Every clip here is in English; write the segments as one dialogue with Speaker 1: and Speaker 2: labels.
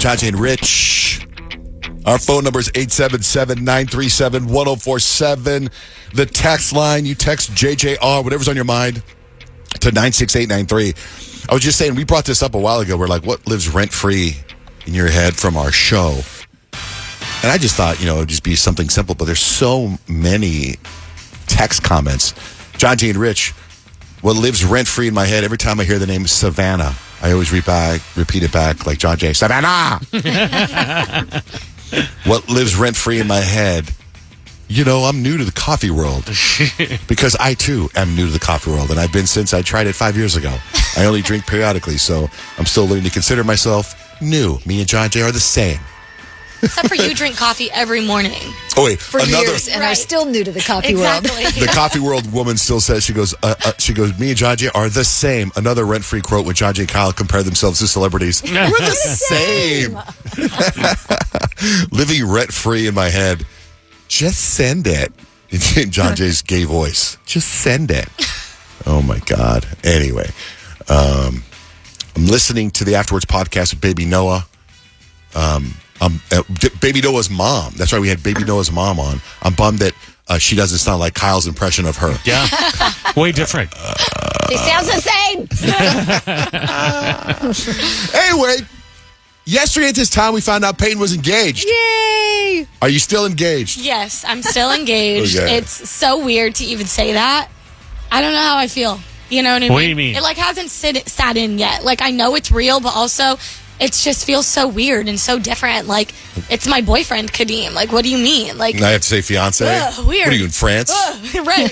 Speaker 1: JJ and Rich. Our phone number is 877-937-1047. The text line, you text JJR, whatever's on your mind, to 96893. I was just saying, we brought this up a while ago. We're like, what lives rent-free in your head from our show? And I just thought, it would just be something simple, but there's so many text comments. JJ and Rich, what lives rent-free in my head every time I hear the name Savannah, I always repeat it back like John Jay. Savannah! What lives rent-free in my head? I'm new to the coffee world because I, too, am new to the coffee world, and I've been since I tried it 5 years ago. I only drink periodically, so I'm still learning to consider myself new. Me and John Jay are the same.
Speaker 2: Except for you drink coffee every morning.
Speaker 1: Oh, wait.
Speaker 3: For years, and are still new to the coffee world.
Speaker 1: The coffee world woman still says, she goes, me and John Jay are the same. Another rent-free quote when John Jay and Kyle compare themselves to celebrities. We're the same. Living rent-free in my head. Just send it. In John Jay's gay voice. Just send it. Oh, my God. Anyway, I'm listening to the Afterwards podcast with Baby Noah. Baby Noah's mom. That's right. We had Baby Noah's mom on. I'm bummed that she doesn't sound like Kyle's impression of her.
Speaker 4: Yeah. Way different.
Speaker 3: She sounds the same.
Speaker 1: Anyway, yesterday at this time, we found out Peyton was engaged.
Speaker 3: Yay!
Speaker 1: Are you still engaged?
Speaker 2: Yes, I'm still engaged.
Speaker 1: Okay.
Speaker 2: It's so weird to even say that. I don't know how I feel. You know what I mean?
Speaker 4: What do you mean?
Speaker 2: It hasn't sat in yet. I know it's real, but also it just feels so weird and so different. It's my boyfriend, Kadeem. What do you mean?
Speaker 1: I have to say fiance?
Speaker 2: Weird.
Speaker 1: What are you, in France?
Speaker 2: Right.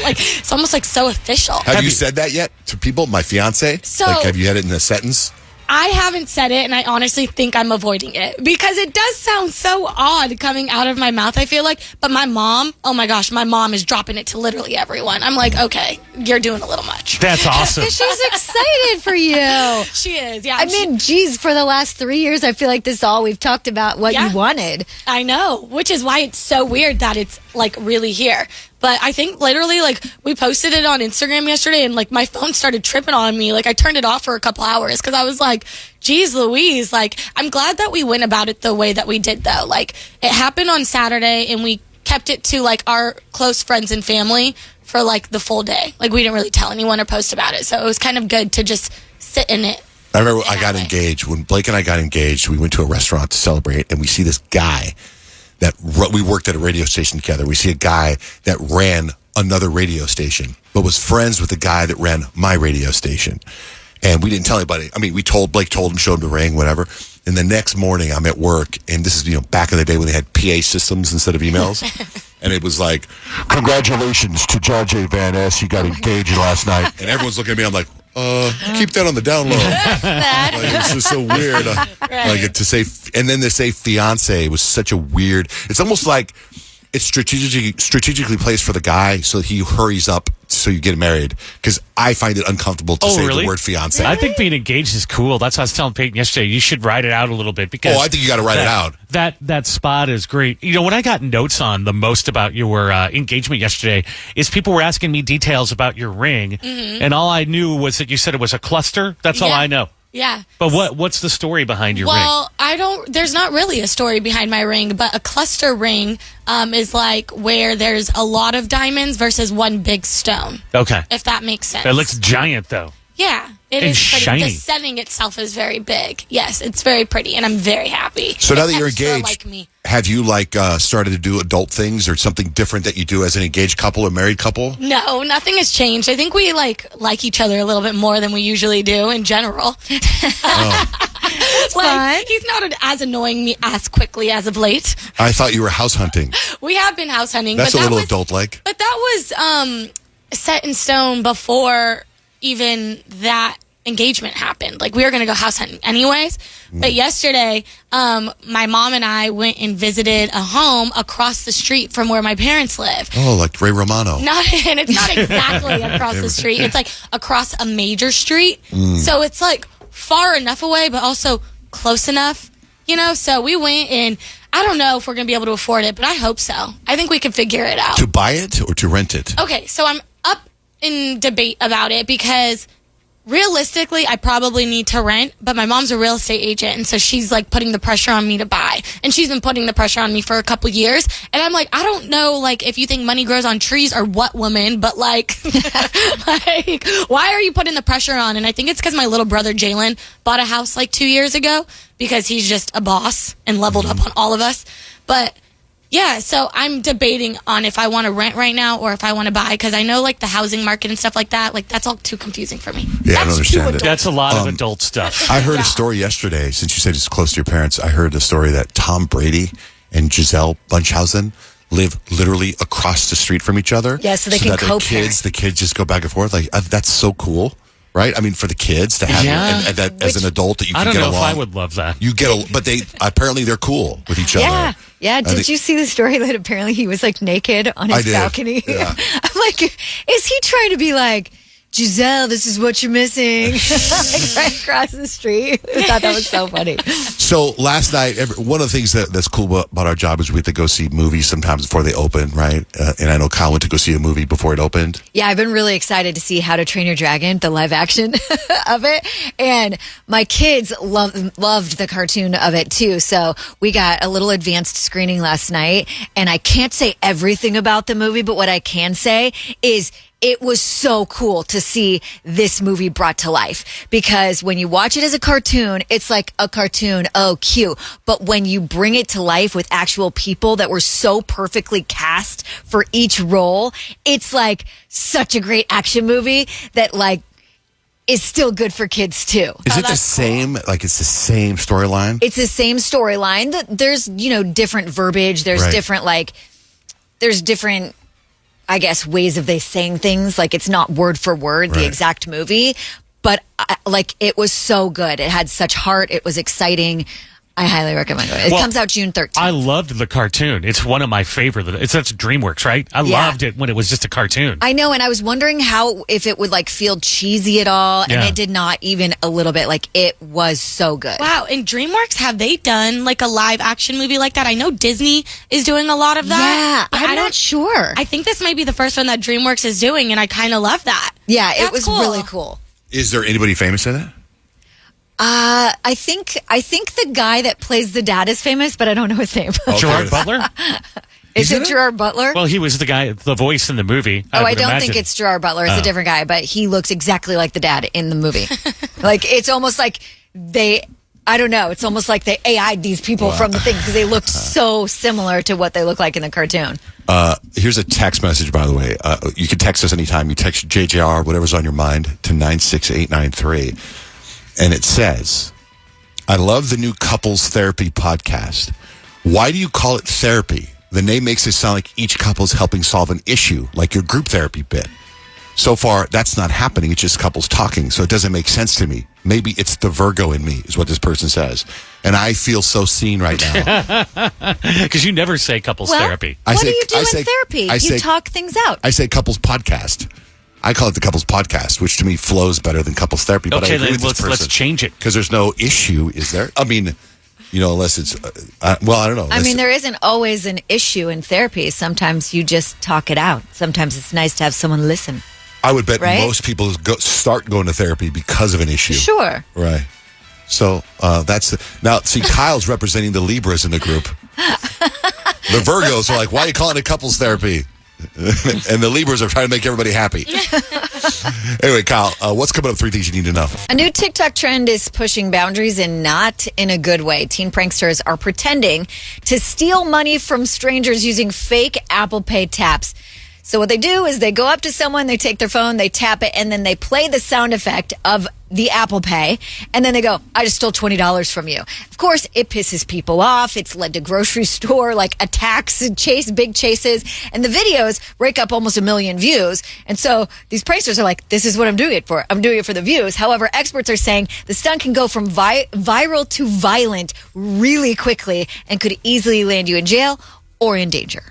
Speaker 2: It's almost so official.
Speaker 1: Have you said that yet to people? My fiance?
Speaker 2: So,
Speaker 1: have you had it in a sentence?
Speaker 2: I haven't said it, and I honestly think I'm avoiding it because it does sound so odd coming out of my mouth, I feel like. But my mom, oh my gosh, my mom is dropping it to literally everyone. I'm like, okay, you're doing a little much.
Speaker 4: That's awesome.
Speaker 3: She's excited for you.
Speaker 2: She is, yeah.
Speaker 3: I mean, geez, for the last 3 years, I feel like this is all we've talked about, what you wanted.
Speaker 2: I know, which is why it's so weird that it's really here. But I think literally, we posted it on Instagram yesterday, and my phone started tripping on me. I turned it off for a couple hours because I was like, geez Louise. I'm glad that we went about it the way that we did, though. It happened on Saturday, and we kept it to our close friends and family for the full day. We didn't really tell anyone or post about it. So it was kind of good to just sit in it.
Speaker 1: I remember I got engaged. When Blake and I got engaged, we went to a restaurant to celebrate, and we see this guy that we worked at a radio station together. We see a guy that ran another radio station, but was friends with the guy that ran my radio station. And we didn't tell anybody. I mean, Blake told him, showed him the ring, whatever. And the next morning I'm at work, and this is, back in the day when they had PA systems instead of emails. And it was like, congratulations to John J. Van Ness. You got engaged last night. And everyone's looking at me. I'm like, keep that on the down low. It's just so weird. To say, and then to say fiance was such a weird. It's almost like it's strategically placed for the guy so that he hurries up so you get married. Because I find it uncomfortable to say the word fiance.
Speaker 4: I think being engaged is cool. That's what I was telling Peyton yesterday. You should write it out a little bit because
Speaker 1: I think you got to write it out.
Speaker 4: That spot is great. When I got notes on the most about your engagement yesterday is people were asking me details about your ring, and all I knew was that you said it was a cluster. That's all I know.
Speaker 2: Yeah.
Speaker 4: But what's the story behind your ring?
Speaker 2: Well, there's not really a story behind my ring, but a cluster ring is where there's a lot of diamonds versus one big stone.
Speaker 4: Okay.
Speaker 2: If that makes sense.
Speaker 4: It looks giant, though.
Speaker 2: Yeah, it
Speaker 4: and
Speaker 2: is.
Speaker 4: Shiny.
Speaker 2: But the setting itself is very big. Yes, it's very pretty, and I'm very happy.
Speaker 1: So now that you're engaged, have you started to do adult things or something different that you do as an engaged couple or married couple?
Speaker 2: No, nothing has changed. I think we like each other a little bit more than we usually do in general. He's not as annoying me as quickly as of late.
Speaker 1: I thought you were house hunting.
Speaker 2: We have been house hunting.
Speaker 1: That's a little adult-like.
Speaker 2: But that was set in stone before even that engagement happened. We were going to go house hunting anyways. But yesterday, my mom and I went and visited a home across the street from where my parents live.
Speaker 1: Oh, like Ray Romano.
Speaker 2: And it's not exactly across the street. It's across a major street. So it's far enough away, but also close enough, So we went, and I don't know if we're going to be able to afford it, but I hope so. I think we can figure it out.
Speaker 1: To buy it or to rent it?
Speaker 2: Okay, so I'm up in debate about it because realistically, I probably need to rent, but my mom's a real estate agent, and so she's like putting the pressure on me to buy. And she's been putting the pressure on me for a couple years. And I'm like, I don't know, like, if you think money grows on trees or what, woman, but like, like, why are you putting the pressure on? And I think it's because my little brother Jalen bought a house like 2 years ago because he's just a boss and leveled up on all of us. But yeah, so I'm debating on if I want to rent right now or if I want to buy, because I know like the housing market and stuff like that, like that's all too confusing for me.
Speaker 1: Yeah, I don't understand it.
Speaker 4: That's a lot of adult stuff.
Speaker 1: I heard a story yesterday, since you said it's close to your parents, I heard a story that Tom Brady and Giselle Bunchausen live literally across the street from each other.
Speaker 3: Yeah, so they can co-parent.
Speaker 1: The kids just go back and forth. Like, that's so cool. Right? I mean, for the kids to have and that as an adult that you can get along.
Speaker 4: I don't know if I would love that.
Speaker 1: But apparently they're cool with each other.
Speaker 3: Yeah. Did you see the story that apparently he was like naked on his balcony?
Speaker 1: Yeah.
Speaker 3: I'm like, is he trying to be like, Giselle, this is what you're missing? Like right across the street. I thought that was so funny.
Speaker 1: So last night, one of the things that's cool about our job is we get to go see movies sometimes before they open, right? And I know Kyle went to go see a movie before it opened.
Speaker 3: Yeah, I've been really excited to see How to Train Your Dragon, the live action of it. And my kids loved the cartoon of it too. So we got a little advanced screening last night. And I can't say everything about the movie, but what I can say is it was so cool to see this movie brought to life, because when you watch it as a cartoon, it's like a cartoon. Oh, cute. But when you bring it to life with actual people that were so perfectly cast for each role, it's like such a great action movie that like is still good for kids too.
Speaker 1: Is it the same? Cool. Like it's the same storyline? It's
Speaker 3: the same storyline. There's, different verbiage. There's different I guess, ways of they saying things. Like, it's not word for word, the exact movie. But, it was so good. It had such heart. It was exciting. I highly recommend it. It comes out June 13th.
Speaker 4: I loved the cartoon. It's one of my favorite. That's DreamWorks, right? I loved it when it was just a cartoon.
Speaker 3: I know, and I was wondering if it would feel cheesy at all, and it did not even a little bit. It was so good.
Speaker 2: Wow, and DreamWorks, have they done a live action movie like that? I know Disney is doing a lot of that.
Speaker 3: Yeah, I'm not sure.
Speaker 2: I think this might be the first one that DreamWorks is doing, and I kind of love that.
Speaker 3: Yeah, it was really cool.
Speaker 1: Is there anybody famous in it?
Speaker 3: I think the guy that plays the dad is famous, but I don't know his name.
Speaker 4: Gerard Butler?
Speaker 3: Is it Gerard Butler?
Speaker 4: Well, he was the voice in the movie.
Speaker 3: I don't think it's Gerard Butler. It's a different guy, but he looks exactly like the dad in the movie. It's almost like I don't know. It's almost like they AI'd these people from the thing because they looked so similar to what they look like in the cartoon.
Speaker 1: Here's a text message, by the way. You can text us anytime. You text JJR, whatever's on your mind, to 96893. And it says, I love the new couples therapy podcast. Why do you call it therapy? The name makes it sound like each couple's helping solve an issue, like your group therapy bit. So far, that's not happening. It's just couples talking, so it doesn't make sense to me. Maybe it's the Virgo in me, is what this person says. And I feel so seen right now.
Speaker 4: Because you never say couples therapy.
Speaker 3: What do you do in therapy? You talk things out.
Speaker 1: I say couples podcast. I call it the couples podcast, which to me flows better than couples therapy. But
Speaker 4: okay,
Speaker 1: I agree
Speaker 4: then
Speaker 1: with this person.
Speaker 4: let's change it.
Speaker 1: Because there's no issue, is there? I mean, unless it's, I don't know.
Speaker 3: I mean, there isn't always an issue in therapy. Sometimes you just talk it out. Sometimes it's nice to have someone listen.
Speaker 1: I would bet most people start going to therapy because of an issue.
Speaker 3: Sure.
Speaker 1: Right. So now, see, Kyle's representing the Libras in the group. The Virgos are like, why are you calling it couples therapy? And the Libras are trying to make everybody happy. Anyway, Kyle, what's coming up? 3 things you need to know.
Speaker 3: A new Tik Tok trend is pushing boundaries and not in a good way. Teen pranksters are pretending to steal money from strangers using fake Apple Pay taps. So what they do is they go up to someone, they take their phone, they tap it, and then they play the sound effect of the Apple Pay, and then they go, I just stole $20 from you. Of course, it pisses people off. It's led to grocery store attacks and big chases, and the videos rake up almost 1 million views. And so these pranksters are like, this is what I'm doing it for. I'm doing it for the views. However, experts are saying the stunt can go from viral to violent really quickly and could easily land you in jail or in danger.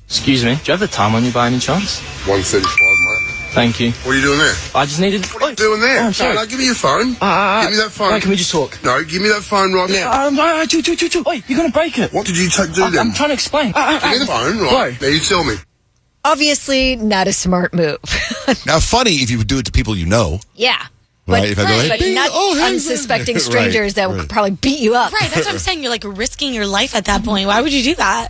Speaker 5: Excuse me, do you have the time on you by any chance?
Speaker 6: 1:35, mate.
Speaker 5: Thank you.
Speaker 6: What are you doing there?
Speaker 5: I just needed...
Speaker 6: What are you doing there?
Speaker 5: Oh, I'm sorry.
Speaker 6: No, give me your phone. Give me that phone.
Speaker 5: No, can we just talk?
Speaker 6: No, give me that phone right now.
Speaker 5: Wait, you're going to break it.
Speaker 6: What did you do then?
Speaker 5: I'm trying to explain.
Speaker 6: Give me the phone, right? Now you tell me.
Speaker 3: Obviously, not a smart move.
Speaker 1: Now, funny if you would do it to people you know.
Speaker 3: Yeah.
Speaker 1: Right, if I go,
Speaker 3: But
Speaker 1: "Hey,
Speaker 3: not
Speaker 1: hey,
Speaker 3: unsuspecting strangers that
Speaker 1: right.
Speaker 3: would probably beat you up.
Speaker 2: Right, that's what I'm saying. You're like risking your life at that point. Why would you do that?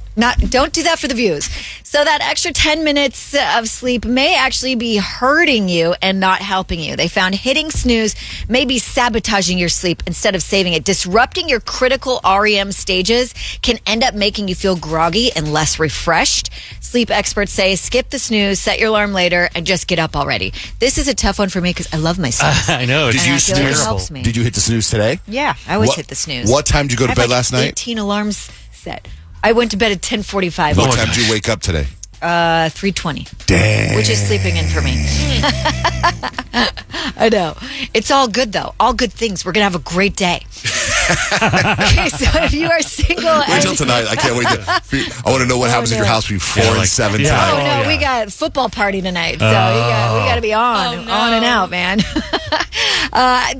Speaker 3: Don't do that for the views. So that extra 10 minutes of sleep may actually be hurting you and not helping you. They found hitting snooze may be sabotaging your sleep instead of saving it. Disrupting your critical REM stages can end up making you feel groggy and less refreshed. Sleep experts say skip the snooze, set your alarm later, and just get up already. This is a tough one for me because I love my snooze.
Speaker 4: I know.
Speaker 1: Did
Speaker 3: And
Speaker 1: you
Speaker 3: I feel like it
Speaker 1: snooze?
Speaker 3: helps me.
Speaker 1: Did you hit the snooze today?
Speaker 3: Yeah, I always
Speaker 1: What-
Speaker 3: hit the snooze.
Speaker 1: What time did you go to
Speaker 3: I have
Speaker 1: bed
Speaker 3: like
Speaker 1: last night?
Speaker 3: 18 alarms set. I went to bed at 10:45.
Speaker 1: What time did you wake up today?
Speaker 3: 3:20.
Speaker 1: Dang.
Speaker 3: Which is sleeping in for me. I know. It's all good, though. All good things. We're going to have a great day. Okay, so if you are single...
Speaker 1: Wait till tonight. I can't wait. I want to know what happens at your house between 4 and 7
Speaker 4: yeah.
Speaker 1: tonight.
Speaker 3: Oh, no,
Speaker 4: yeah.
Speaker 3: we got football party tonight, so we got to be on
Speaker 2: Oh, no.
Speaker 3: and out, man.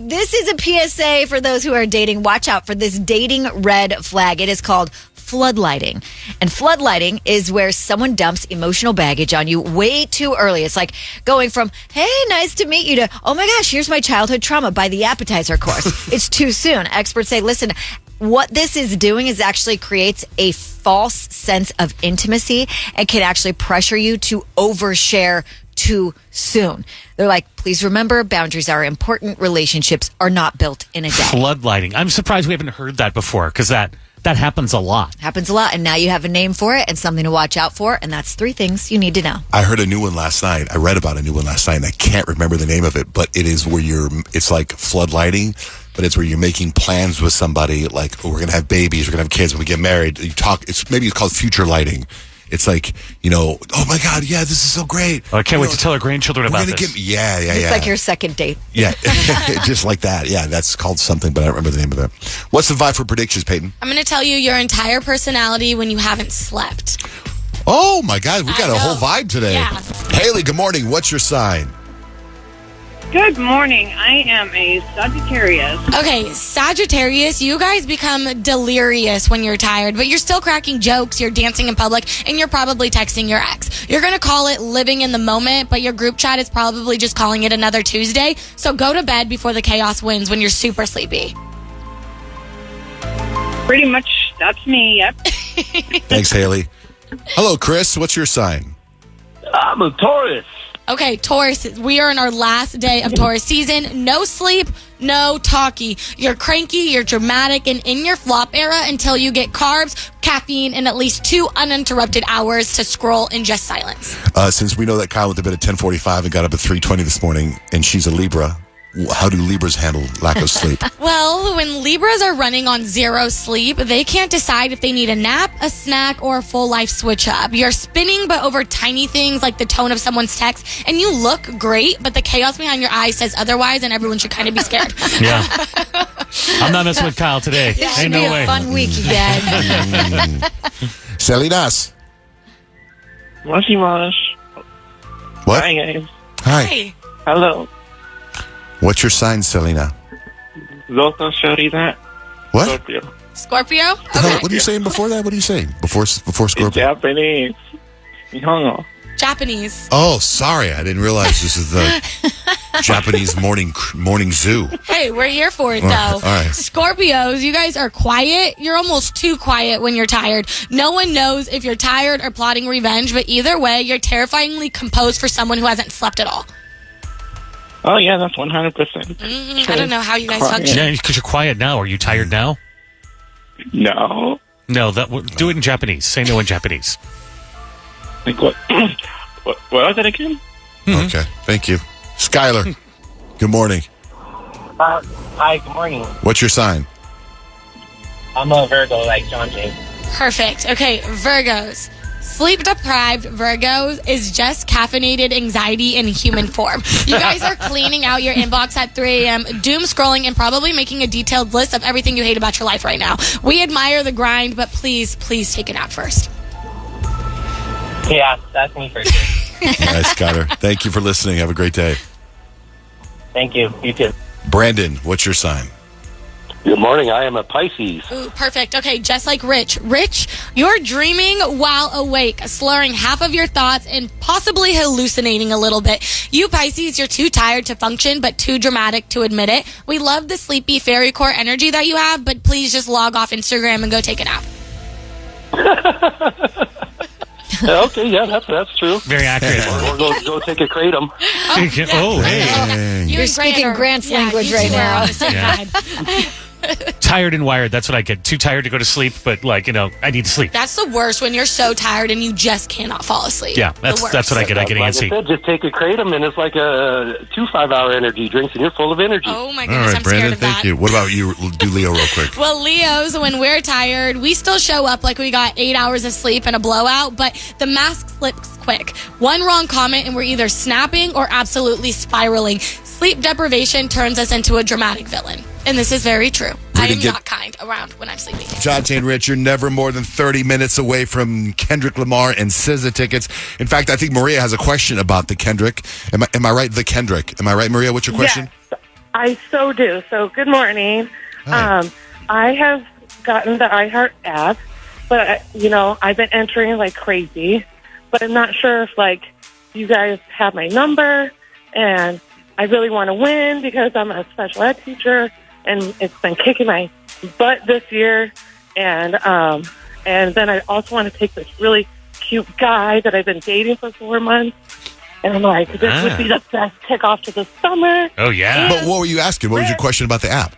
Speaker 3: This is a PSA for those who are dating. Watch out for this dating red flag. It is called floodlighting. And floodlighting is where someone dumps emotional baggage on you way too early. It's like going from, hey, nice to meet you, to, oh my gosh, here's my childhood trauma, by the appetizer course. It's too soon. Experts say, listen, what this is doing is actually creates a false sense of intimacy and can actually pressure you to overshare too soon. They're like, please remember, boundaries are important. Relationships are not built in a day.
Speaker 4: Floodlighting. I'm surprised we haven't heard that before because that happens a lot.
Speaker 3: Happens a lot, and now you have a name for it and something to watch out for, and that's 3 things you need to know.
Speaker 1: I heard a new one last night. I read about a new one last night, and I can't remember the name of it, but it is where it's like floodlighting, but it's where you're making plans with somebody, like, oh, we're going to have babies, we're going to have kids, when we get married. You talk, maybe it's called future lighting. It's like, oh my God, yeah, this is so great.
Speaker 4: Oh, I can't wait to tell our grandchildren about this.
Speaker 1: Yeah.
Speaker 3: It's like your second date.
Speaker 1: Yeah, just like that. Yeah, that's called something, but I don't remember the name of it. What's the vibe for predictions, Peyton?
Speaker 2: I'm going to tell you your entire personality when you haven't slept.
Speaker 1: Oh my God, we got
Speaker 2: I
Speaker 1: a whole
Speaker 2: know.
Speaker 1: vibe today.
Speaker 2: Yeah.
Speaker 1: Haley, good morning. What's your sign?
Speaker 7: Good morning. I am a Sagittarius.
Speaker 2: Okay, Sagittarius, you guys become delirious when you're tired, but you're still cracking jokes, you're dancing in public, and you're probably texting your ex. You're going to call it living in the moment, but your group chat is probably just calling it another Tuesday. So go to bed before the chaos wins when you're super sleepy.
Speaker 7: Pretty much, that's me, yep.
Speaker 1: Thanks, Haley. Hello, Chris. What's your sign?
Speaker 5: I'm a Taurus.
Speaker 2: Okay, Taurus, we are in our last day of Taurus season. No sleep, no talkie. You're cranky, you're dramatic, and in your flop era until you get carbs, caffeine, and at least 2 uninterrupted hours to scroll in just silence.
Speaker 1: Since we know that Kyle went to bed at 10:45 and got up at 3:20 this morning, and she's a Libra, how do Libras handle lack of sleep?
Speaker 2: Well, when Libras are running on 0 sleep, they can't decide if they need a nap, a snack, or a full life switch up. You're spinning, but over tiny things like the tone of someone's text, and you look great, but the chaos behind your eyes says otherwise, and everyone should kind of be scared.
Speaker 4: Yeah. I'm not messing with Kyle today.
Speaker 3: It should
Speaker 4: Ain't
Speaker 3: be
Speaker 4: no
Speaker 3: a
Speaker 4: way.
Speaker 3: fun week, you guys.
Speaker 1: Selinas.
Speaker 5: Moshi.
Speaker 1: What?
Speaker 5: Hi, guys.
Speaker 1: Hi.
Speaker 2: Hey.
Speaker 5: Hello.
Speaker 1: What's your sign, Selena?
Speaker 5: Loco Shorita.
Speaker 1: What?
Speaker 5: Scorpio.
Speaker 2: Scorpio?
Speaker 1: The hell-
Speaker 2: Okay.
Speaker 1: what are you saying before that? What are you saying? Before
Speaker 5: In
Speaker 1: Scorpio?
Speaker 5: Japanese. Nihongo.
Speaker 2: Japanese.
Speaker 1: Oh, sorry. I didn't realize this is the Japanese morning zoo.
Speaker 2: Hey, we're here for it,
Speaker 1: All
Speaker 2: though.
Speaker 1: right.
Speaker 2: Scorpios, you guys are quiet. You're almost too quiet when you're tired. No one knows if you're tired or plotting revenge, but either way, you're terrifyingly composed for someone who hasn't slept at all.
Speaker 5: Oh, yeah, that's 100%.
Speaker 2: I don't know how you guys
Speaker 5: Quiet.
Speaker 2: function.
Speaker 4: Yeah, because you're quiet now. Are you tired now?
Speaker 5: No.
Speaker 4: No, do it in Japanese. Say no in Japanese.
Speaker 5: Like what? What was it again?
Speaker 1: Okay. Thank you. Skylar, good morning.
Speaker 8: Hi, good morning.
Speaker 1: What's your sign?
Speaker 8: I'm a Virgo, like John Jay.
Speaker 2: Perfect. Okay, Virgos. Sleep deprived Virgos is just caffeinated anxiety in human form. You guys are cleaning out your inbox at 3 a.m., doom scrolling, and probably making a detailed list of everything you hate about your life right now. We admire the grind, but please take a nap first.
Speaker 8: Yeah, that's me for sure.
Speaker 1: All right, Skylar. Thank you for listening. Have a great day.
Speaker 8: Thank you. You too.
Speaker 1: Brandon, what's your sign?
Speaker 8: Good morning. I am a Pisces.
Speaker 2: Ooh, perfect. Okay, just like Rich. Rich, you're dreaming while awake, slurring half of your thoughts and possibly hallucinating a little bit. You Pisces, you're too tired to function, but too dramatic to admit it. We love the sleepy fairy core energy that you have, but please just log off Instagram and go take a nap.
Speaker 8: Okay, yeah, that's true.
Speaker 4: Very accurate.
Speaker 8: Or go take a kratom.
Speaker 4: Oh, hey.
Speaker 2: You
Speaker 3: You're
Speaker 2: and Grant
Speaker 3: speaking
Speaker 2: are-
Speaker 3: Grant's
Speaker 2: yeah,
Speaker 3: language
Speaker 2: you
Speaker 3: right
Speaker 2: two are
Speaker 3: now.
Speaker 2: on the same
Speaker 4: Yeah.
Speaker 2: vibe.
Speaker 4: Tired and wired. That's what I get. Too tired to go to sleep, but I need to sleep.
Speaker 2: That's the worst when you're so tired and you just cannot fall asleep.
Speaker 4: Yeah,
Speaker 2: The
Speaker 4: that's
Speaker 2: worst.
Speaker 4: what I get. I get
Speaker 8: Like I
Speaker 4: antsy.
Speaker 8: said, just take a kratom, and it's like a 2 5-hour energy drinks, and you're full of energy.
Speaker 2: Oh my
Speaker 1: All
Speaker 2: goodness,
Speaker 1: right,
Speaker 2: I'm scared
Speaker 1: Brandon,
Speaker 2: of that.
Speaker 1: thank you. What about you? Do Leo real quick.
Speaker 2: Well, Leos, when we're tired, we still show up like we got 8 hours of sleep and a blowout, but the mask slips quick. One wrong comment and we're either snapping or absolutely spiraling. Sleep deprivation turns us into a dramatic villain. And this is very true. I am not kind around when I'm sleeping.
Speaker 1: John Jane Rich, you're never more than 30 minutes away from Kendrick Lamar and SZA tickets. In fact, I think Maria has a question about the Kendrick. Am I right? The Kendrick. Am I right, Maria? What's your question?
Speaker 9: Yes, I so do. So good morning.
Speaker 1: Hi.
Speaker 9: I have gotten the iHeart app, but I've been entering like crazy, but I'm not sure if you guys have my number, and I really want to win because I'm a special ed teacher, and it's been kicking my butt this year. And then I also want to take this really cute guy that I've been dating for 4 months. And I'm like, this would be the best kickoff to the summer.
Speaker 4: Oh, yeah.
Speaker 1: But what were you asking? What was your question about the app?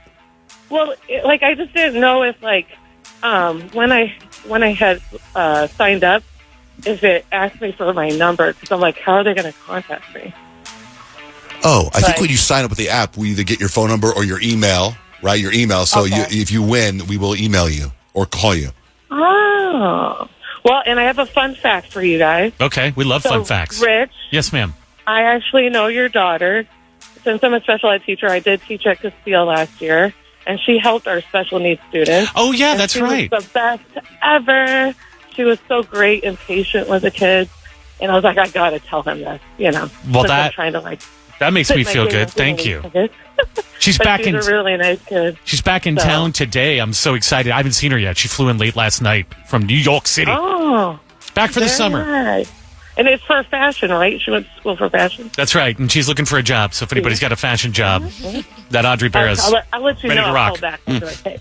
Speaker 9: Well, I just didn't know if when I had signed up, if it asked me for my number, because I'm like, how are they going to contact me?
Speaker 1: Oh, I think when you sign up with the app, we either get your phone number or your email, right? Your email. So
Speaker 9: Okay.
Speaker 1: if you win, we will email you or call you.
Speaker 9: Oh. Well, and I have a fun fact for you guys.
Speaker 4: Okay, we love
Speaker 9: So,
Speaker 4: fun facts.
Speaker 9: Rich,
Speaker 4: Yes, ma'am.
Speaker 9: I actually know your daughter. Since I'm a special ed teacher, I did teach at Castile last year, and she helped our special needs students.
Speaker 4: Oh, yeah,
Speaker 9: And
Speaker 4: that's
Speaker 9: she
Speaker 4: right.
Speaker 9: was the best ever. She was so great and patient with the kids. And I was like, I got to tell him this,
Speaker 4: Well,
Speaker 9: since
Speaker 4: that-
Speaker 9: I'm trying to
Speaker 4: That makes
Speaker 9: put
Speaker 4: me
Speaker 9: my
Speaker 4: feel
Speaker 9: kid
Speaker 4: good.
Speaker 9: into
Speaker 4: Thank
Speaker 9: these
Speaker 4: you.
Speaker 9: tickets.
Speaker 4: She's
Speaker 9: But
Speaker 4: back
Speaker 9: she's
Speaker 4: in.
Speaker 9: a really nice kid.
Speaker 4: She's back in
Speaker 9: So-
Speaker 4: town today. I'm so excited. I haven't seen her yet. She flew in late last night from New York City.
Speaker 9: Oh,
Speaker 4: Back for the
Speaker 9: very
Speaker 4: summer.
Speaker 9: nice. And it's for fashion, right? She went to school for fashion.
Speaker 4: That's right. And she's looking for a job. So if anybody's got a fashion job, that Audrey Barra's
Speaker 9: I'll let you
Speaker 4: ready
Speaker 9: know.
Speaker 4: to
Speaker 9: I'll
Speaker 4: rock.
Speaker 9: call back and be like, hey.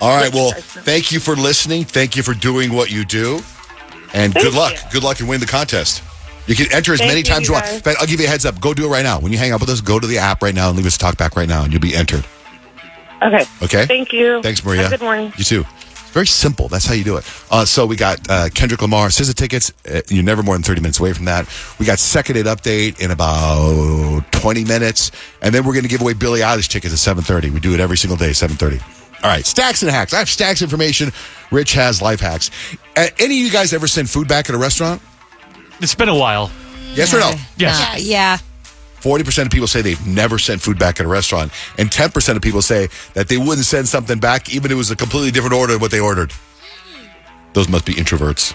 Speaker 1: All right.
Speaker 9: Let you
Speaker 1: Well,
Speaker 9: guys know.
Speaker 1: thank you for listening. Thank you for doing what you do. And
Speaker 9: Thank
Speaker 1: good luck.
Speaker 9: you.
Speaker 1: Good luck and win the contest. You can enter as
Speaker 9: Thank
Speaker 1: many
Speaker 9: you,
Speaker 1: times as you want.
Speaker 9: guys.
Speaker 1: In fact, I'll give you a heads up. Go do it right now. When you hang up with us, go to the app right now and leave us a talk back right now, and you'll be entered.
Speaker 9: Okay.
Speaker 1: Okay?
Speaker 9: Thank you.
Speaker 1: Thanks, Maria.
Speaker 9: Have a good morning.
Speaker 1: You too. It's very simple. That's how you do it. So we got Kendrick Lamar, SZA tickets. You're never more than 30 minutes away from that. We got Second Date Update in about 20 minutes. And then we're going to give away Billie Eilish tickets at 7:30. We do it every single day, 7:30. All right, stacks and hacks. I have stacks information. Rich has life hacks. Any of you guys ever send food back at a restaurant?
Speaker 4: It's been a while.
Speaker 1: Yes or no?
Speaker 4: Yes.
Speaker 3: Yeah.
Speaker 1: 40% of people say they've never sent food back at a restaurant, and 10% of people say that they wouldn't send something back even if it was a completely different order than what they ordered. Those must be introverts.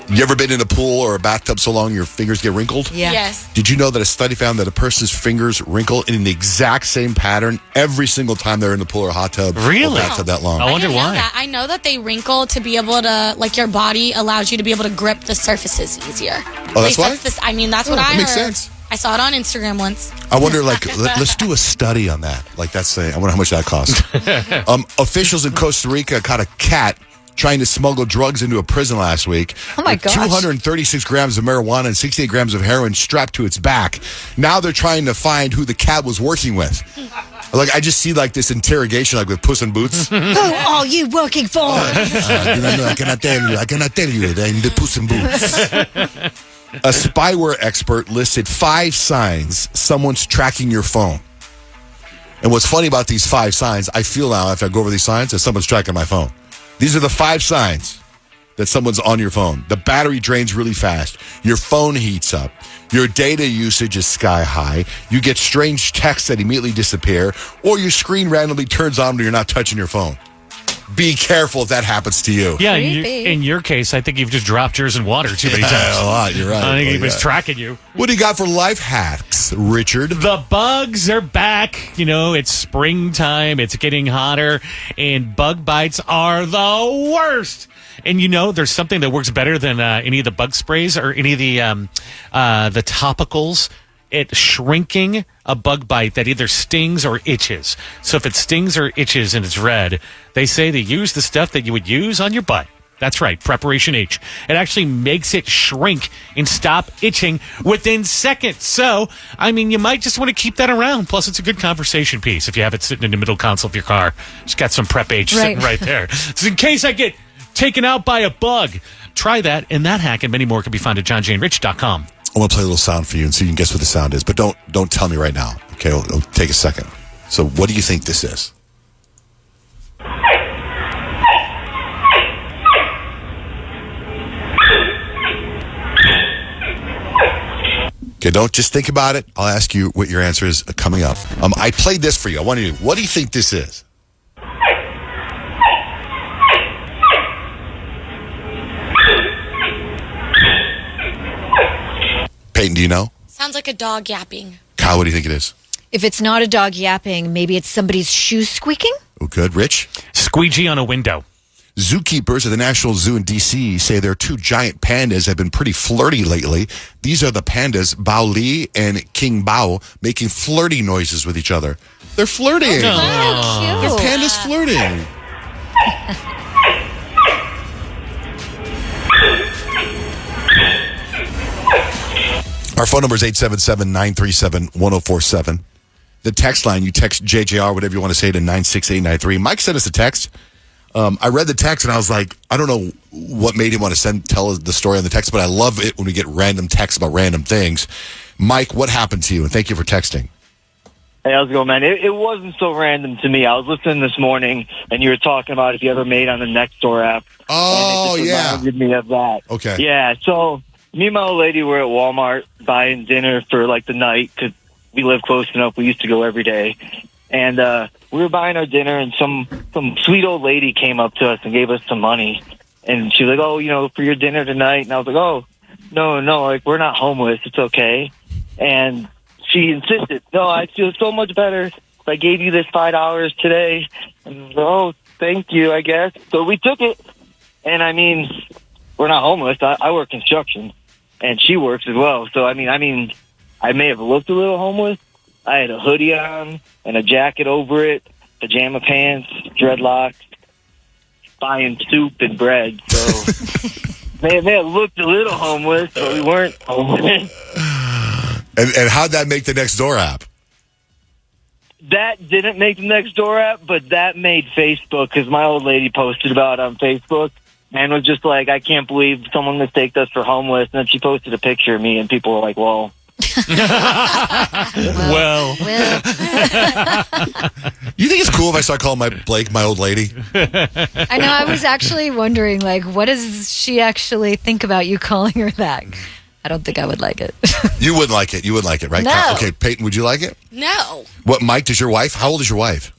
Speaker 1: You ever been in a pool or a bathtub so long your fingers get wrinkled?
Speaker 3: Yeah.
Speaker 2: Yes.
Speaker 1: Did you know that a study found that a person's fingers wrinkle in the exact same pattern every single time they're in the pool or hot tub?
Speaker 4: Really?
Speaker 1: Or bathtub that long?
Speaker 4: I wonder
Speaker 2: didn't know
Speaker 4: why.
Speaker 2: that. I know that they wrinkle to be able to, your body allows you to be able to grip the surfaces easier.
Speaker 1: Oh, that's why?
Speaker 2: That's what I
Speaker 1: that
Speaker 2: heard.
Speaker 1: makes sense.
Speaker 2: I saw it on Instagram once.
Speaker 1: I wonder, let's do a study on that. I wonder how much that costs. Officials in Costa Rica caught a cat trying to smuggle drugs into a prison last week.
Speaker 3: Oh, my
Speaker 1: with
Speaker 3: gosh.
Speaker 1: 236 grams of marijuana and 68 grams of heroin strapped to its back. Now they're trying to find who the cat was working with. I just see this interrogation with Puss in Boots.
Speaker 3: Who are you working for?
Speaker 1: I cannot tell you. I cannot tell you. I'm the Puss in Boots. A spyware expert listed 5 signs someone's tracking your phone. And what's funny about these 5 signs, I feel now after I go over these signs that someone's tracking my phone. These are the 5 signs that someone's on your phone. The battery drains really fast. Your phone heats up. Your data usage is sky high. You get strange texts that immediately disappear. Or your screen randomly turns on when you're not touching your phone. Be careful if that happens to you.
Speaker 4: Yeah,
Speaker 3: Creepy.
Speaker 4: in your case, I think you've just dropped yours in water too many times.
Speaker 1: A lot. You're right.
Speaker 4: I think
Speaker 1: Oh,
Speaker 4: he was
Speaker 1: yeah.
Speaker 4: tracking you.
Speaker 1: What do you got for life hacks, Richard?
Speaker 4: The bugs are back. You know, it's springtime. It's getting hotter, and bug bites are the worst. And you know, there's something that works better than any of the bug sprays or any of the topicals. It's shrinking a bug bite that either stings or itches. So if it stings or itches and it's red, they say to use the stuff that you would use on your butt. That's right, Preparation H. It actually makes it shrink and stop itching within seconds. So, I mean, you might just want to keep that around. Plus, it's a good conversation piece if you have it sitting in the middle console of your car. It's got some Prep H sitting right there. So in case I get taken out by a bug, try that. And that hack and many more can be found at johnjanerich.com.
Speaker 1: I want to play a little sound for you and see if you can guess what the sound is. But don't tell me right now. Okay, it'll take a second. So what do you think this is? Okay, don't just think about it. I'll ask you what your answer is coming up. I played this for you. I want you to. What do you think this is? Peyton, do you know?
Speaker 2: Sounds like a dog yapping.
Speaker 1: Kyle, what do you think it is?
Speaker 3: If it's not a dog yapping, maybe it's somebody's shoe squeaking?
Speaker 1: Oh, good. Rich?
Speaker 4: Squeegee on a window.
Speaker 1: Zookeepers at the National Zoo in D.C. say their two giant pandas have been pretty flirty lately. These are the pandas, Bao Li and King Bao, making flirty noises with each other. They're flirting.
Speaker 3: Oh,
Speaker 1: They're
Speaker 3: cute.
Speaker 1: pandas flirting. Our phone number is 877-937-1047. The text line, you text JJR, whatever you want to say, to 96893. Mike sent us a text. I read the text and I was like, I don't know what made him want to tell the story on the text, but I love it when we get random texts about random things. Mike, what happened to you? And thank you for texting.
Speaker 10: Hey, how's it going, man? It wasn't so random to me. I was listening this morning, and you were talking about if you ever made on the Nextdoor app.
Speaker 1: Oh,
Speaker 10: and it just reminded me of that.
Speaker 1: Okay.
Speaker 10: Yeah, so me and my old lady were at Walmart buying dinner for, like, the night, because we live close enough. We used to go every day. And we were buying our dinner, and some sweet old lady came up to us and gave us some money. And she was like, oh, you know, for your dinner tonight. And I was like, oh, no, like, we're not homeless. It's okay. And she insisted, no, I feel so much better if I gave you this $5 today. And oh, thank you, I guess. So we took it. And, I mean, we're not homeless. I work construction, and she works as well. So, I mean, I may have looked a little homeless. I had a hoodie on and a jacket over it, pajama pants, dreadlocks, buying soup and bread. So may have looked a little homeless, but we weren't homeless.
Speaker 1: And how'd that make the Nextdoor app?
Speaker 10: That didn't make the Nextdoor app, but that made Facebook, because my old lady posted about it on Facebook and was just like, I can't believe someone mistaked us for homeless. And then she posted a picture of me, and people were like, well...
Speaker 4: Well.
Speaker 1: You think it's cool if I start calling Blake my old lady?
Speaker 3: I know. I was actually wondering, like, what does she actually think about you calling her that? I don't think I would like it.
Speaker 1: You wouldn't like it. You wouldn't like it, right?
Speaker 3: No.
Speaker 1: Okay, Peyton, would you like it?
Speaker 2: No.
Speaker 1: What, Mike, does your wife? How old is your wife?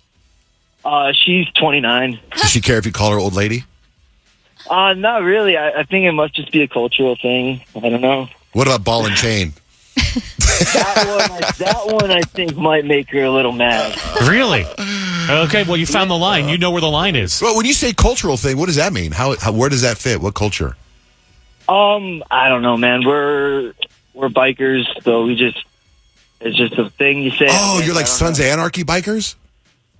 Speaker 10: She's 29.
Speaker 1: Does she care if you call her old lady?
Speaker 10: Not really. I think it must just be a cultural thing. I don't know.
Speaker 1: What about ball and chain?
Speaker 10: That one I think might make her a little mad.
Speaker 4: Really? Okay, well, you found the line. You know where the line is.
Speaker 1: Well, when you say cultural thing, what does that mean? Where does that fit? What culture?
Speaker 10: I don't know, man. We're bikers, so it's just a thing you say.
Speaker 1: Oh, you're like Sons of Anarchy bikers?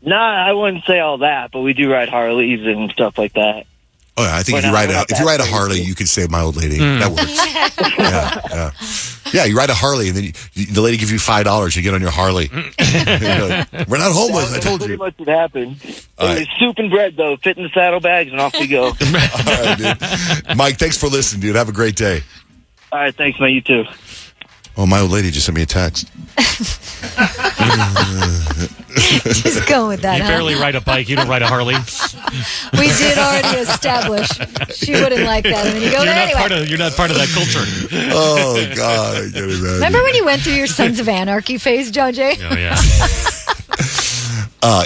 Speaker 10: Nah, I wouldn't say all that, but we do ride Harleys and stuff like that.
Speaker 1: Oh, yeah, I think if you ride a Harley, you can say my old lady. That works. Yeah, you ride a Harley, and then the lady gives you $5. You get on your Harley. We're not homeless. I told
Speaker 10: pretty
Speaker 1: you.
Speaker 10: much what happened.
Speaker 1: All
Speaker 10: It was soup and bread, though. Fit in the saddlebags, and off we go.
Speaker 1: All right, dude. Mike, thanks for listening, dude. Have a great day.
Speaker 10: All right, thanks, man. You too.
Speaker 1: Oh, my old lady just sent me a text.
Speaker 3: Just go with that.
Speaker 4: You barely ride a bike. You don't ride a Harley.
Speaker 3: We did already establish she wouldn't like that. And then you go,
Speaker 4: You're not part of that culture.
Speaker 1: Oh, God. I can't imagine.
Speaker 3: Remember when you went through your Sons of Anarchy phase, John Jay?
Speaker 4: Oh, yeah.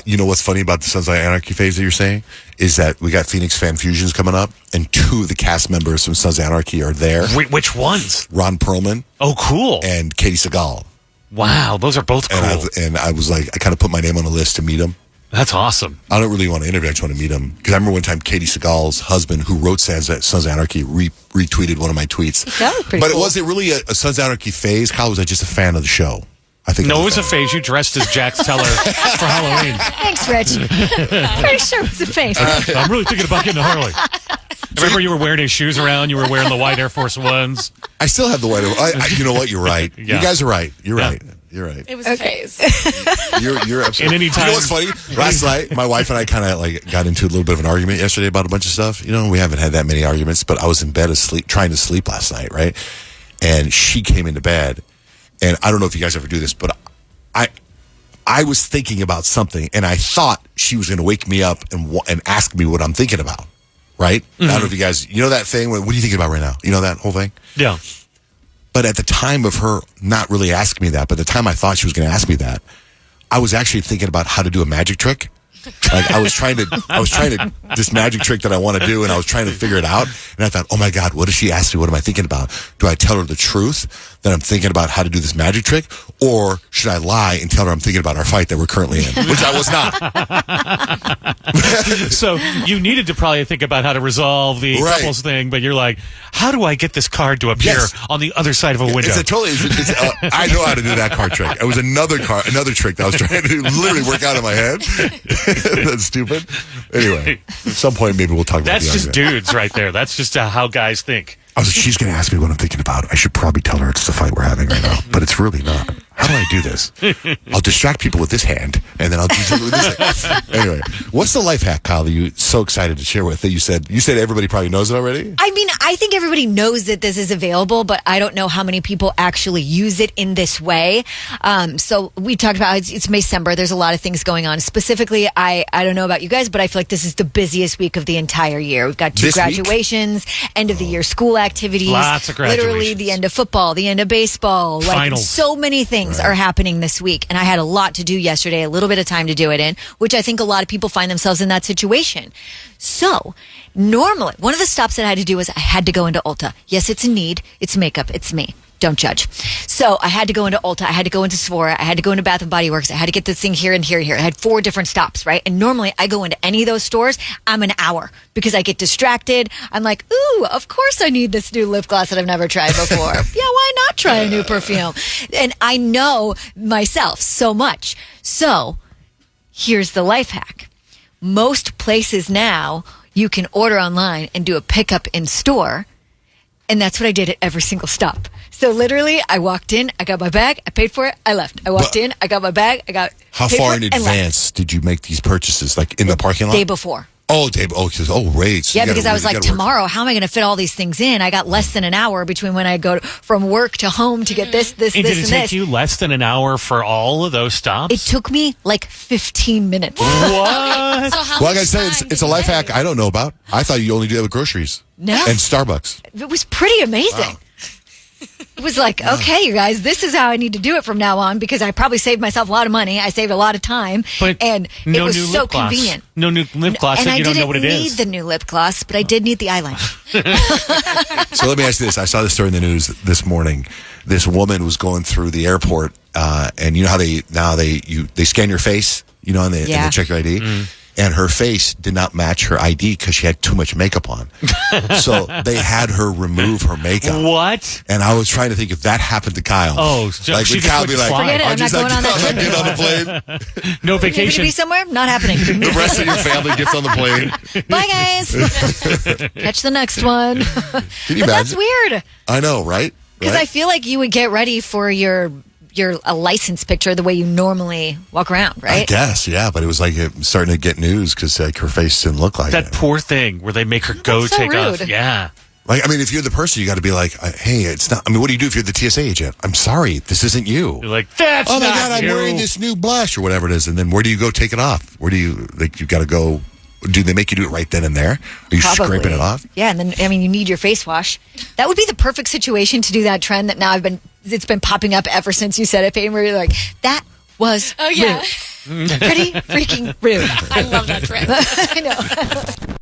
Speaker 1: You know what's funny about the Sons of Anarchy phase that you're saying is that we got Phoenix Fan Fusions coming up, and 2 of the cast members from Sons of Anarchy are there.
Speaker 4: Which ones?
Speaker 1: Ron Perlman.
Speaker 4: Oh, cool.
Speaker 1: And Katie Seagal.
Speaker 4: Wow, those are both cool.
Speaker 1: And I was like, I kind of put my name on the list to meet them.
Speaker 4: That's awesome.
Speaker 1: I don't really want to interview. I just want to meet him. Because I remember one time Katie Seagal's husband, who wrote Sons of Anarchy, retweeted one of my tweets.
Speaker 3: That was pretty
Speaker 1: But
Speaker 3: cool.
Speaker 1: it wasn't really a Sons of Anarchy phase. Kyle, was I just a fan of the show? I think.
Speaker 4: No, it was a phase. You dressed as Jax Teller for Halloween.
Speaker 3: Thanks, Rich. Pretty sure it was a face.
Speaker 4: I'm really thinking about getting a Harley. Remember, you were wearing his shoes around. You were wearing the white Air Force Ones.
Speaker 1: I still have the white. You know what? You're right.
Speaker 4: Yeah.
Speaker 1: You guys are right. You're
Speaker 4: Yeah.
Speaker 1: right. You're right.
Speaker 2: It was a phase.
Speaker 1: You're absolutely.
Speaker 4: And anytime,
Speaker 1: you know what's funny? Last night, my wife and I kind of like got into a little bit of an argument yesterday about a bunch of stuff. You know, we haven't had that many arguments, but I was in bed asleep, trying to sleep last night, right? And she came into bed, and I don't know if you guys ever do this, but I was thinking about something, and I thought she was going to wake me up and ask me what I'm thinking about, right? I don't know if you guys, you know that thing? What are you thinking about right now? You know that whole thing?
Speaker 4: Yeah.
Speaker 1: But at the time of her not really asking me that, but the time I thought she was going to ask me that, I was actually thinking about how to do a magic trick. Like I was trying to this magic trick that I want to do, and I was trying to figure it out. And I thought, oh my God, what if she asks me? What am I thinking about? Do I tell her the truth that I'm thinking about how to do this magic trick, or should I lie and tell her I'm thinking about our fight that we're currently in, which I was not.
Speaker 4: So you needed to probably think about how to resolve the
Speaker 1: Right.
Speaker 4: couples thing, but you're like, how do I get this card to appear
Speaker 1: Yes.
Speaker 4: on the other side of a window?
Speaker 1: I know how to do that card trick. It was another trick that I was trying to literally work out in my head. That's stupid. Anyway, at some point maybe we'll talk about
Speaker 4: That's
Speaker 1: the
Speaker 4: just
Speaker 1: argument.
Speaker 4: dudes right there. That's just how guys think.
Speaker 1: I was like, she's going to ask me what I'm thinking about. I should probably tell her it's the fight we're having right now, but it's really not. How do I do this? I'll distract people with this hand, and then I'll do something with this hand. Anyway, what's the life hack, Kyle, that you're so excited to share with? That you said everybody probably knows it already?
Speaker 3: I mean, I think everybody knows that this is available, but I don't know how many people actually use it in this way. So we talked about it's Maycember. There's a lot of things going on. Specifically, I don't know about you guys, but I feel like this is the busiest week of the entire year. We've got 2
Speaker 1: This week?
Speaker 3: graduations, end of the year school activities.
Speaker 4: Lots of
Speaker 3: Literally
Speaker 4: graduations.
Speaker 3: the end of football, the end of baseball. Like
Speaker 4: Finals.
Speaker 3: so many things are happening this week. And I had a lot to do yesterday, a little bit of time to do it in, which I think a lot of people find themselves in that situation. So normally, one of the stops that I had to do was I had to go into Ulta. Yes, it's a need. It's makeup. It's me. Don't judge. So I had to go into Ulta. I had to go into Sephora. I had to go into Bath and Body Works. I had to get this thing here and here and here. I had 4 different stops, right? And normally I go into any of those stores, I'm an hour because I get distracted. I'm like, ooh, of course I need this new lip gloss that I've never tried before. Yeah, why not try a new perfume? And I know myself so much. So here's the life hack. Most places now you can order online and do a pickup in store. And that's what I did at every single stop. So literally, I walked in, I got my bag, I paid for it, I left. I walked in, I got my bag, I got
Speaker 1: How
Speaker 3: paid
Speaker 1: far
Speaker 3: for
Speaker 1: in
Speaker 3: it, and left.
Speaker 1: advance did you make these purchases? Like in the parking lot?
Speaker 3: Day before.
Speaker 1: Oh, right. So
Speaker 3: Yeah,
Speaker 1: you gotta
Speaker 3: because I was
Speaker 1: really
Speaker 3: like,
Speaker 1: gotta work.
Speaker 3: tomorrow, how am I going to fit all these things in? I got less than an hour between when I go from work to home to get this,
Speaker 4: And did it
Speaker 3: and
Speaker 4: take
Speaker 3: this.
Speaker 4: you less than an hour for all of those stops?
Speaker 3: It took me like 15 minutes.
Speaker 4: What?
Speaker 2: So how
Speaker 1: Well, like I
Speaker 2: much
Speaker 1: said,
Speaker 2: time
Speaker 1: it's
Speaker 2: did
Speaker 1: a
Speaker 2: you
Speaker 1: life
Speaker 2: wait?
Speaker 1: hack I don't know about. I thought you only do that with groceries.
Speaker 3: No.
Speaker 1: And Starbucks.
Speaker 3: It was pretty amazing. It was like, okay, you guys, this is how I need to do it from now on because I probably saved myself a lot of money. I saved a lot of time.
Speaker 4: But
Speaker 3: and
Speaker 4: no
Speaker 3: it was
Speaker 4: new
Speaker 3: so
Speaker 4: lip gloss.
Speaker 3: convenient.
Speaker 4: No new lip gloss,
Speaker 3: And
Speaker 4: and
Speaker 3: I
Speaker 4: you don't
Speaker 3: didn't
Speaker 4: know what it
Speaker 3: need
Speaker 4: is.
Speaker 3: the new lip gloss, but I did need the eyeliner.
Speaker 1: So let me ask you this. I saw this story in the news this morning. This woman was going through the airport, and you know how they scan your face, you know, and they check your ID? And her face did not match her ID because she had too much makeup on. So they had her remove her makeup.
Speaker 4: What?
Speaker 1: And I was trying to think if that happened to Kyle.
Speaker 4: Oh, so
Speaker 1: like
Speaker 4: she
Speaker 1: would
Speaker 4: just
Speaker 1: Kyle be
Speaker 4: wouldn't
Speaker 1: like,
Speaker 4: fly.
Speaker 3: Forget it, I'm not going on that
Speaker 1: I'm
Speaker 3: trip
Speaker 1: not getting on the plane.
Speaker 4: No
Speaker 3: Maybe to
Speaker 4: vacation.
Speaker 3: be somewhere? Not happening.
Speaker 1: The rest of your family gets on the plane.
Speaker 3: Bye, guys. Catch the next one.
Speaker 1: Can you
Speaker 3: But that's
Speaker 1: imagine?
Speaker 3: weird
Speaker 1: I know, right?
Speaker 3: because I feel like you would get ready for your a license picture the way you normally walk around,
Speaker 1: I
Speaker 3: right?
Speaker 1: guess, yeah, but it was like starting to get news because like her face didn't look like
Speaker 4: That
Speaker 1: it.
Speaker 4: poor thing where they make her go
Speaker 3: That's so
Speaker 4: take off.
Speaker 3: rude.
Speaker 4: Yeah.
Speaker 1: Like, I mean, if you're the person, you got to be like, hey, it's not. I mean, what do you do if you're the TSA agent? I'm sorry, this isn't you.
Speaker 4: You're like, that's
Speaker 1: Oh my
Speaker 4: not
Speaker 1: God, I'm
Speaker 4: you.
Speaker 1: wearing this new blush or whatever it is, and then where do you go take it off? Where do you like? You got to go. Do they make you do it right then and there? Are you
Speaker 3: Probably.
Speaker 1: scraping it off?
Speaker 3: Yeah, and then I mean, you need your face wash. That would be the perfect situation to do that trend that now it's been popping up ever since you said it, Peyton, where you're like, that was
Speaker 2: Oh, yeah.
Speaker 3: rude. Pretty freaking rude.
Speaker 2: I love that trick.
Speaker 3: I know.